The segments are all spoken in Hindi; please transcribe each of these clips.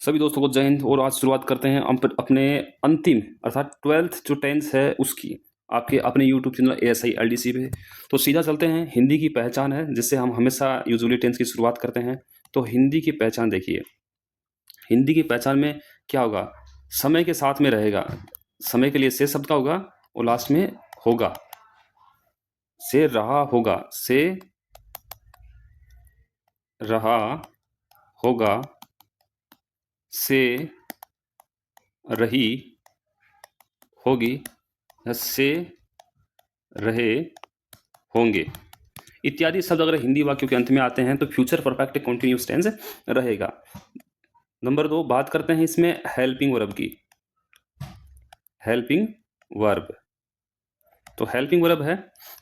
सभी दोस्तों को जय हिंद। और आज शुरुआत करते हैं हम अपने अंतिम अर्थात 12th जो टेंस है उसकी आपके अपने यूट्यूब चैनल ASI LDC पे। तो सीधा चलते हैं। हिंदी की पहचान है जिससे हम हमेशा यूजुअली टेंस की शुरुआत करते हैं। तो हिंदी की पहचान देखिए, हिंदी की पहचान में क्या होगा, समय के साथ में रहेगा। समय के लिए से शब्द का होगा और लास्ट में होगा, से रहा होगा, से रहा होगा, से रही होगी या से रहे होंगे इत्यादि शब्द अगर हिंदी वाक्यों के अंत में आते हैं तो फ्यूचर परफेक्ट कंटिन्यूअस टेंस रहेगा। नंबर 2 बात करते हैं इसमें हेल्पिंग वर्ब की। हेल्पिंग वर्ब, तो हेल्पिंग वर्ब है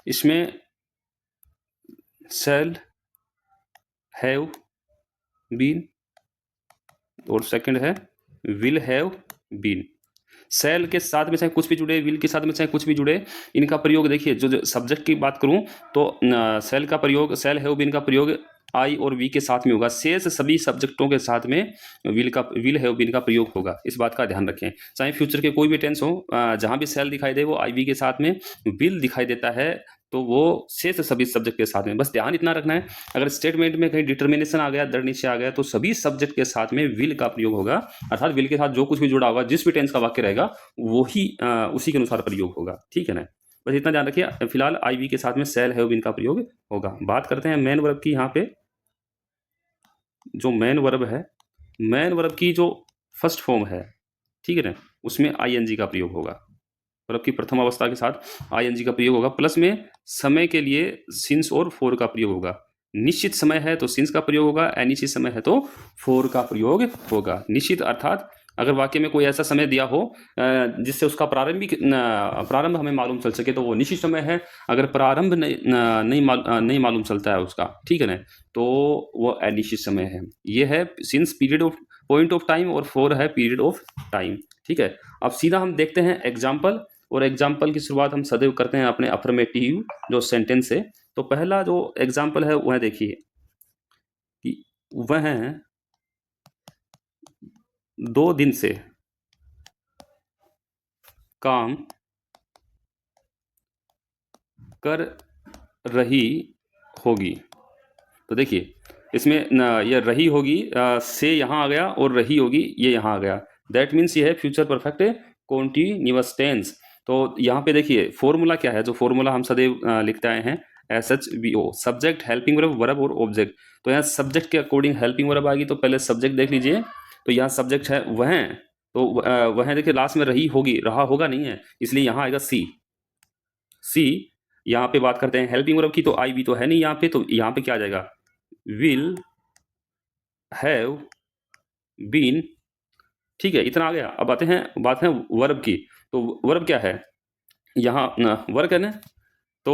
इसमें शैल, हैव, बीन और सेकंड है विल हैव बीन। सेल के साथ में चाहे कुछ भी जुड़े, विल के साथ में चाहे कुछ भी जुड़े, इनका प्रयोग देखिए। जो सब्जेक्ट की बात करूं तो सेल का प्रयोग, सेल हैव बीन का प्रयोग आई और वी के साथ में होगा। शेष सभी सब्जेक्टों के साथ में विल हैव बीन का प्रयोग होगा। इस बात का ध्यान रखें। चाहे फ्यूचर के कोई भी टेंस हो, जहां भी सेल दिखाई दे वो आई वी के साथ में विल दिखाई देता है, तो वो शेष सभी सब्जेक्ट के साथ में। बस ध्यान इतना रखना है, अगर स्टेटमेंट में कहीं डिटर्मिनेशन आ गया, दर नीचे आ गया, तो सभी सब्जेक्ट के साथ में विल का प्रयोग होगा। अर्थात विल के साथ जो कुछ भी जुड़ा होगा, जिस भी टेंस का वाक्य रहेगा वो ही उसी के अनुसार प्रयोग होगा। ठीक है ना, बस इतना ध्यान रखिए। फिलहाल आई वी के साथ में सेल हैव बीन का प्रयोग होगा। बात करते हैं मेन वर्ब की। यहाँ पे जो मेन वर्ब है, मेन वर्ब की जो फर्स्ट फॉर्म है, ठीक है ना, उसमें आईएनजी का प्रयोग होगा। वर्ब की प्रथम अवस्था के साथ आईएनजी का प्रयोग होगा। प्लस में समय के लिए सिंस और फोर का प्रयोग होगा। निश्चित समय है तो सिंस का प्रयोग होगा, अनिश्चित समय है तो फोर का प्रयोग होगा। निश्चित अर्थात अगर वाक्य में कोई ऐसा समय दिया हो जिससे उसका प्रारंभ हमें मालूम चल सके तो वो निश्चित समय है। अगर प्रारंभ नहीं मालूम चलता है उसका, ठीक है ना, तो वो अनिश्चित समय है। ये है since period of point of time और फोर है पीरियड ऑफ टाइम। ठीक है, अब सीधा हम देखते हैं एग्जाम्पल। और एग्जाम्पल की शुरुआत हम सदैव करते हैं अपने अफर्मेटिव जो सेंटेंस है। तो पहला जो एग्जाम्पल है वह देखिए कि वह 2 दिन से काम कर रही होगी। तो देखिए इसमें यह रही होगी से यहाँ आ गया और रही होगी ये यहाँ आ गया। दैट मीन्स ये है फ्यूचर परफेक्ट कॉन्टिन्यूअस टेंस। तो यहाँ पे देखिए फॉर्मूला क्या है, जो फॉर्मूला हम सदैव लिखते आए हैं, SHVO, subject, helping verb, verb और ऑब्जेक्ट। तो यहाँ सब्जेक्ट के अकॉर्डिंग हेल्पिंग वर्ब आएगी, तो पहले सब्जेक्ट देख लीजिए। तो यहाँ सब्जेक्ट है वह, तो वह देखिए लास्ट में रही होगी, रहा होगा नहीं है, इसलिए यहाँ आएगा सी। यहाँ पे बात करते हैं हेल्पिंग वर्ब की, तो आई भी तो है नहीं यहाँ पे, तो यहाँ पे क्या आ जाएगा, विल हैव बीन। ठीक है, इतना आ गया। अब आते हैं बात है वर्ब की। तो वर्ब क्या है, यहाँ वर्क है ना, तो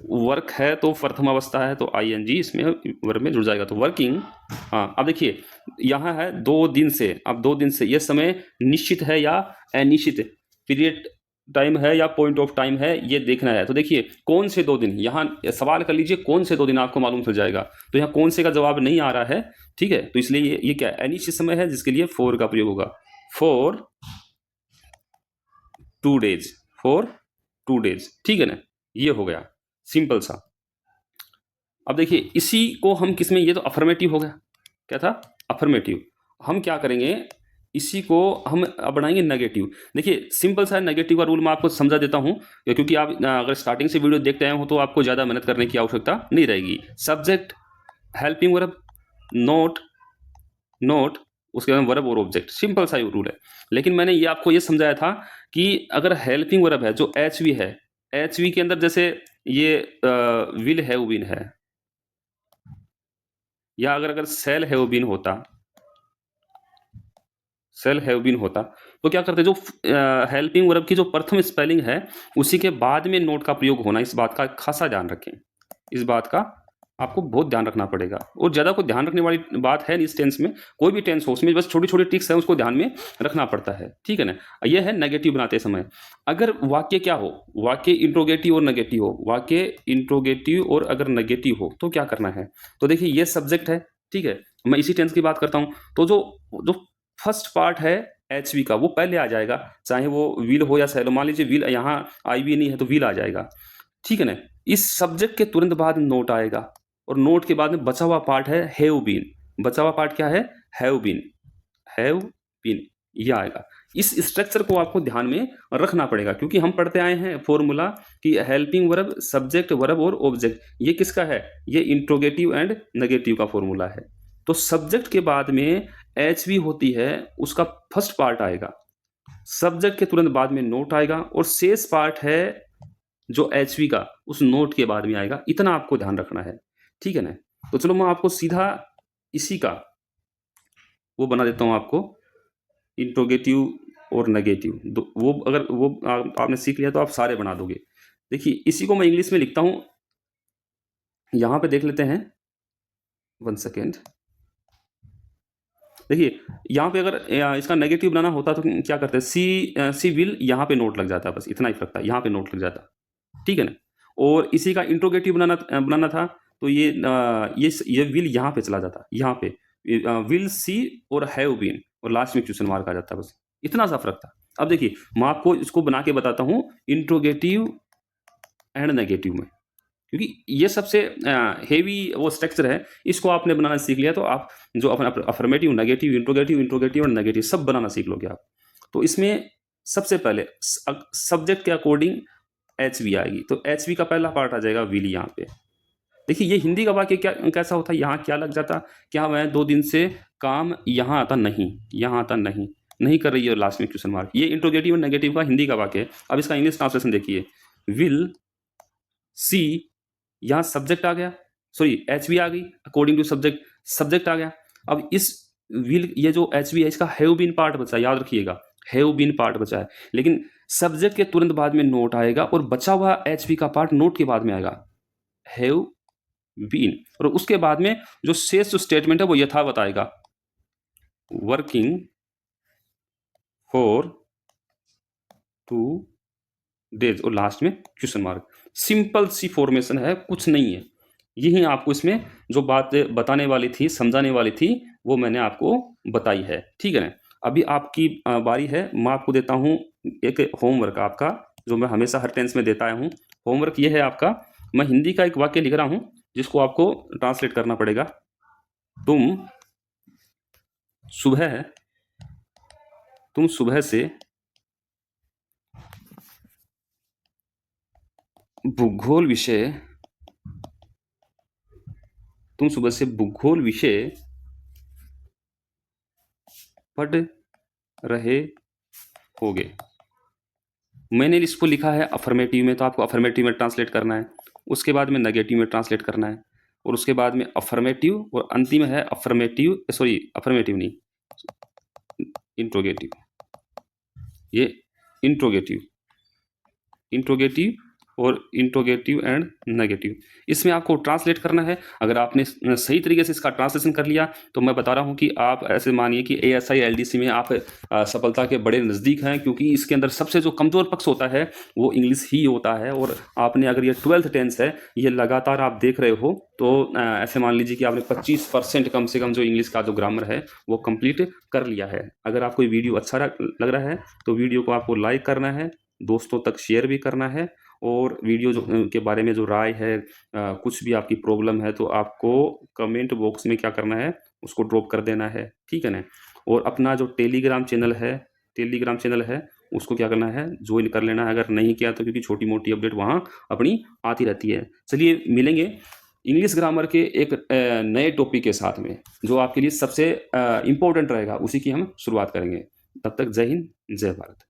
वर्क है तो प्रथम अवस्था है तो आईएनजी इसमें वर्ब में जुड़ जाएगा, तो वर्किंग। हाँ, अब देखिए यहाँ है 2 दिन से। अब 2 दिन से ये समय निश्चित है या अनिश्चित, पीरियड टाइम है या पॉइंट ऑफ टाइम है, ये देखना है। तो देखिए कौन से 2 दिन, यहाँ सवाल कर लीजिए कौन से 2 दिन, आपको मालूम चल जाएगा। तो यहाँ कौन से का जवाब नहीं आ रहा है, ठीक है, तो इसलिए ये क्या है, अनिश्चित समय है, जिसके लिए फॉर का प्रयोग होगा। फॉर 2 डेज, फॉर 2 डेज, ठीक है ना, ये हो गया सिंपल सा। अब देखिए इसी को हम किस में, ये तो अफर्मेटिव हो गया, क्या था, अफर्मेटिव। हम क्या करेंगे, इसी को हम अब बनाएंगे नेगेटिव। देखिए सिंपल सा नेगेटिव का रूल मैं आपको समझा देता हूं, क्योंकि आप अगर स्टार्टिंग से वीडियो देखते आए हो तो आपको ज़्यादा मेहनत करने की आवश्यकता नहीं रहेगी। सब्जेक्ट, हेल्पिंग वर्ब, नोट, उसके बाद वर्ब और ऑब्जेक्ट, सिंपल सा रूल है। लेकिन मैंने ये आपको ये समझाया था कि अगर हेल्पिंग वर्ब है जो HV है, HV के अंदर जैसे ये विल हैव बीन है, या अगर सेल हैव बीन होता, सेल हैव बीन होता, तो क्या करते, जो हेल्पिंग वर्ब की जो प्रथम स्पेलिंग है उसी के बाद में नोट का प्रयोग होना, इस बात का खासा ध्यान रखें। इस बात का आपको बहुत ध्यान रखना पड़ेगा, और ज़्यादा कोई ध्यान रखने वाली बात है नहीं इस टेंस में। कोई भी टेंस हो उसमें बस छोटी छोटी ट्रिक्स है, उसको ध्यान में रखना पड़ता है, ठीक है ना। यह है नेगेटिव बनाते समय। अगर वाक्य क्या हो, वाक्य इंट्रोगेटिव और नेगेटिव हो, वाक्य इंट्रोगेटिव और अगर नेगेटिव हो तो क्या करना है। तो देखिए ये सब्जेक्ट है, ठीक है, मैं इसी टेंस की बात करता हूँ। तो जो जो फर्स्ट पार्ट है एचवी का वो पहले आ जाएगा, चाहे वो विल हो या शैल हो। मान लीजिए विल यहाँ आईवी नहीं है तो विल आ जाएगा, ठीक है ना। इस सब्जेक्ट के तुरंत बाद नोट आएगा और नोट के बाद में बचा हुआ पार्ट है हैव बीन। बचा हुआ पार्ट क्या है? हैव बीन, हैव बीन, ये आएगा। इस स्ट्रक्चर को आपको ध्यान में रखना पड़ेगा, क्योंकि हम पढ़ते आए हैं फॉर्मूला कि हेल्पिंग वर्ब, सब्जेक्ट, वर्ब और ऑब्जेक्ट, ये किसका है? ये इंट्रोगेटिव एंड नेगेटिव का फॉर्मूला है। तो सब्जेक्ट के बाद में एच होती है, उसका फर्स्ट पार्ट आएगा, सब्जेक्ट के तुरंत बाद में नोट आएगा और शेष पार्ट है जो एच का उस नोट के बाद में आएगा। इतना आपको ध्यान रखना है, ठीक है ना। तो चलो मैं आपको सीधा इसी का वो बना देता हूं आपको, इंट्रोगेटिव और नेगेटिव। वो अगर वो आपने सीख लिया तो आप सारे बना दोगे। देखिए इसी को मैं इंग्लिश में लिखता हूं, यहां पे देख लेते हैं, 1 सेकेंड। देखिए यहाँ पे अगर इसका नेगेटिव बनाना होता तो क्या करते हैं? सी विल, यहाँ पे नोट लग जाता, बस इतना ही फर्क था, यहाँ पे नोट लग जाता, ठीक है ना। और इसी का इंट्रोगेटिव बनाना था तो ये विल यहाँ पे चला जाता, यहाँ पे विल सी और हैव बीन और लास्ट में क्वेश्चन मार्क आ जाता, बस इतना सा फर्क था। अब देखिए मैं आपको इसको बना के बताता हूँ इंट्रोगेटिव एंड नेगेटिव में, क्योंकि ये सबसे हेवी वो स्ट्रक्चर है, इसको आपने बनाना सीख लिया तो आप जो अपना अफर्मेटिव, नेगेटिव, इंट्रोगेटिव और नेगेटिव सब बनाना सीख लोगे आप। तो इसमें सबसे पहले सब्जेक्ट के अकॉर्डिंग एच आएगी, तो एच का पहला पार्ट आ जाएगा विल। यहाँ पे देखिए ये हिंदी का वाक्य क्या कैसा होता है, यहाँ क्या लग जाता? क्या मैं 2 दिन से काम, यहाँ आता नहीं, यहाँ आता नहीं, नहीं कर रही है लास्ट में क्वेश्चन मार्क। ये इंट्रोगेटिव और नेगेटिव का हिंदी का वाक्य है। अब इसका इंग्लिश ट्रांसलेशन देखिए, विल सी, यहाँ सब्जेक्ट आ गया, सॉरी एच आ गई, अकॉर्डिंग टू सब्जेक्ट, सब्जेक्ट आ गया। अब इस विल, ये जो एच है इसका हैव बीन पार्ट बचा है, याद रखिएगा हैव बीन पार्ट बचा है, लेकिन सब्जेक्ट के तुरंत बाद में नोट आएगा और बचा हुआ एच का पार्ट नोट के बाद में आएगा, हैव बीन। और उसके बाद में जो शेष जो स्टेटमेंट है वो यथावत आएगा, वर्किंग फॉर 2 डेज और लास्ट में क्वेश्चन मार्क। सिंपल सी फॉर्मेशन है, कुछ नहीं है। यही आपको इसमें जो बात बताने वाली थी, समझाने वाली थी, वो मैंने आपको बताई है, ठीक है ना। अभी आपकी बारी है, मैं आपको देता हूं एक होमवर्क आपका, जो मैं हमेशा हर टेंस में देता आया हूं। होमवर्क ये है आपका, मैं हिंदी का एक वाक्य लिख रहा हूं जिसको आपको ट्रांसलेट करना पड़ेगा। तुम सुबह से भूगोल विषय पढ़ रहे होगे। मैंने इसको लिखा है अफर्मेटिव में, तो आपको अफर्मेटिव में ट्रांसलेट करना है, उसके बाद में नेगेटिव में ट्रांसलेट करना है, और उसके बाद में अफर्मेटिव, और अंतिम है अफर्मेटिव नहीं, इंट्रोगेटिव। ये इंट्रोगेटिव और इंट्रोगेटिव एंड नेगेटिव, इसमें आपको ट्रांसलेट करना है। अगर आपने सही तरीके से इसका ट्रांसलेशन कर लिया तो मैं बता रहा हूं कि आप ऐसे मानिए कि ASI LDC में आप सफलता के बड़े नज़दीक हैं, क्योंकि इसके अंदर सबसे जो कमज़ोर पक्ष होता है वो इंग्लिश ही होता है। और आपने अगर ये 12th टेंस है, ये लगातार आप देख रहे हो, तो ऐसे मान लीजिए कि आपने 25% कम से कम जो इंग्लिश का जो ग्रामर है वो कंप्लीट कर लिया है। अगर आपको वीडियो अच्छा लग रहा है तो वीडियो को आपको लाइक करना है, दोस्तों तक शेयर भी करना है, और वीडियो जो के बारे में जो राय है, कुछ भी आपकी प्रॉब्लम है, तो आपको कमेंट बॉक्स में क्या करना है, उसको ड्रॉप कर देना है, ठीक है ना। और अपना जो टेलीग्राम चैनल है उसको क्या करना है, ज्वाइन कर लेना है अगर नहीं किया तो, क्योंकि छोटी मोटी अपडेट वहाँ अपनी आती रहती है। चलिए मिलेंगे इंग्लिश ग्रामर के एक नए टॉपिक के साथ में, जो आपके लिए सबसे इम्पोर्टेंट रहेगा, उसी की हम शुरुआत करेंगे। तब तक जय हिंद, जय भारत।